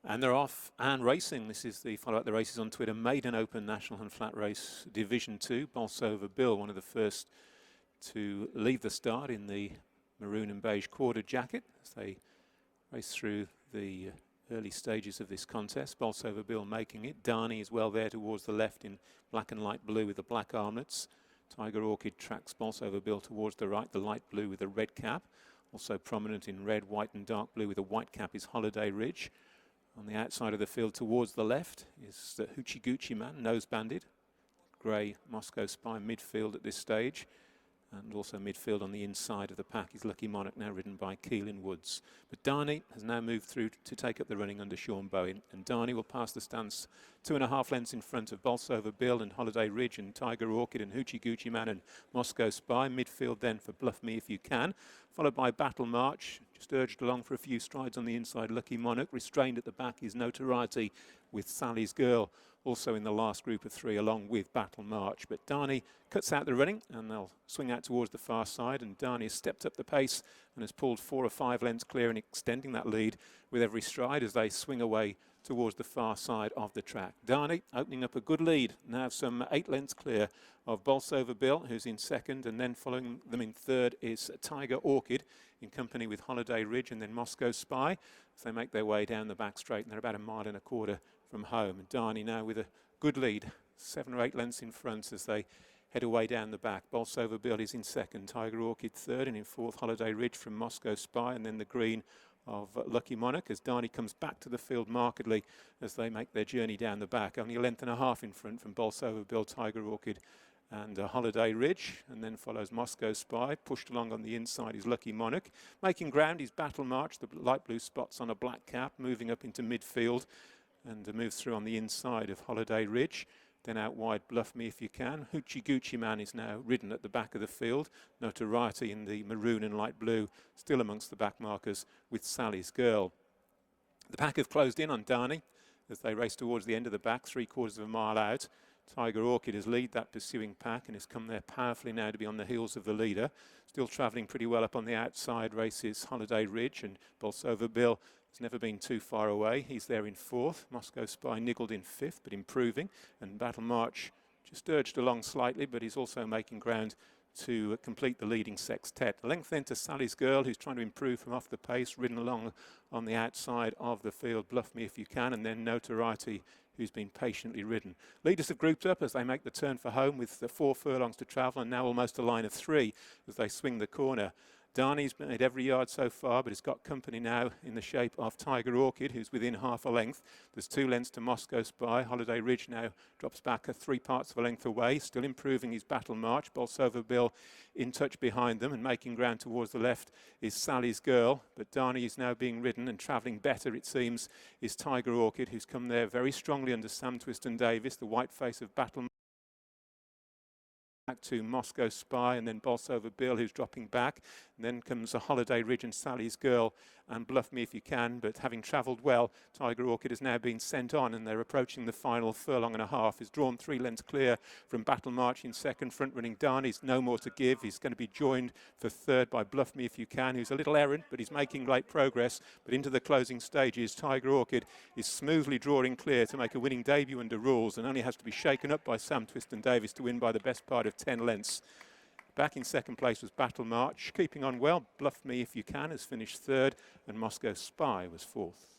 And they're off and racing. This is the follow-up the races on Twitter. Maiden Open National Hunt Flat Race Division 2. Bolsover Bill, one of the first to leave the start in the maroon and beige quarter jacket as they race through the early stages of this contest. Bolsover Bill making it. Darney is well there towards the left in black and light blue with the black armlets. Tiger Orchid tracks Bolsover Bill towards the right, the light blue with a red cap. Also prominent in red, white and dark blue with a white cap is Holiday Ridge. On the outside of the field towards the left is the Hoochie Goochie Man, nose banded. Grey Moscow Spy midfield at this stage. And also midfield on the inside of the pack is Lucky Monarch, now ridden by Keelan Woods. But Darney has now moved through to take up the running under Sean Bowen. And Darney will pass the stance 2.5 lengths in front of Bolsover Bill and Holiday Ridge and Tiger Orchid and Hoochie Goochie Man and Moscow Spy. Midfield then for Bluff Me If You Can. Followed by Battle March, just urged along for a few strides on the inside. Lucky Monarch, restrained at the back is Notoriety with Sally's Girl. Also in the last group of 3 along with Battle March. But Darney cuts out the running and they'll swing out towards the far side, and Darney has stepped up the pace and has pulled 4 or 5 lengths clear and extending that lead with every stride as they swing away towards the far side of the track. Darney opening up a good lead, now some 8 lengths clear of Bolsover Bill, who's in second, and then following them in third is Tiger Orchid in company with Holiday Ridge and then Moscow Spy as they make their way down the back straight, and they're about 1.25 miles from home. And Darney now with a good lead, 7 or 8 lengths in front as they head away down the back. Bolsover Bill is in second, Tiger Orchid third, and in fourth Holiday Ridge from Moscow Spy, and then the green of Lucky Monarch as Darney comes back to the field markedly as they make their journey down the back. Only 1.5 lengths in front from Bolsover Bill, Tiger Orchid and Holiday Ridge, and then follows Moscow Spy. Pushed along on the inside is Lucky Monarch. Making ground is Battle March, the light blue spots on a black cap, moving up into midfield and moves through on the inside of Holiday Ridge. Then out wide, Bluff Me If You Can. Hoochie Goochie Man is now ridden at the back of the field. Notoriety in the maroon and light blue, still amongst the back markers with Sally's Girl. The pack have closed in on Darney as they race towards the end of the back, 3/4 of a mile out. Tiger Orchid has lead that pursuing pack and has come there powerfully now to be on the heels of the leader. Still travelling pretty well up on the outside races Holiday Ridge, and Bolsover Bill has never been too far away. He's there in fourth. Moscow Spy niggled in fifth, but improving. And Battle March just urged along slightly, but he's also making ground to complete the leading sextet. A length then to Sally's Girl, who's trying to improve from off the pace, ridden along on the outside of the field. Bluff Me If You Can, and then Notoriety, who's been patiently ridden. Leaders have grouped up as they make the turn for home with the 4 furlongs to travel, and now almost a line of 3 as they swing the corner. Darney's made every yard so far, but it's got company now in the shape of Tiger Orchid, who's within 1/2 length. There's 2 lengths to Moscow Spy. Holiday Ridge now drops back 3/4 of a length away, still improving his Battle March. Bolsover Bill in touch behind them, and making ground towards the left is Sally's Girl. But Darney is now being ridden, and travelling better, it seems, is Tiger Orchid, who's come there very strongly under Sam Twiston-Davies, the white face of Battle back to Moscow Spy, and then Bolsover Bill, who's dropping back. And then comes a Holiday Ridge and Sally's Girl and Bluff Me If You Can. But having travelled well, Tiger Orchid has now been sent on, and they're approaching the final furlong and a half. Is drawn 3 lengths clear from Battle March in second. Front running Darney's no more to give. He's going to be joined for third by Bluff Me If You Can, who's a little errant, but he's making great progress. But into the closing stages, Tiger Orchid is smoothly drawing clear to make a winning debut under rules, and only has to be shaken up by Sam Twiston-Davies to win by the best part of 10 lengths. Back in second place was Battle March, keeping on well. Bluff Me If You Can has finished third, and Moscow Spy was fourth.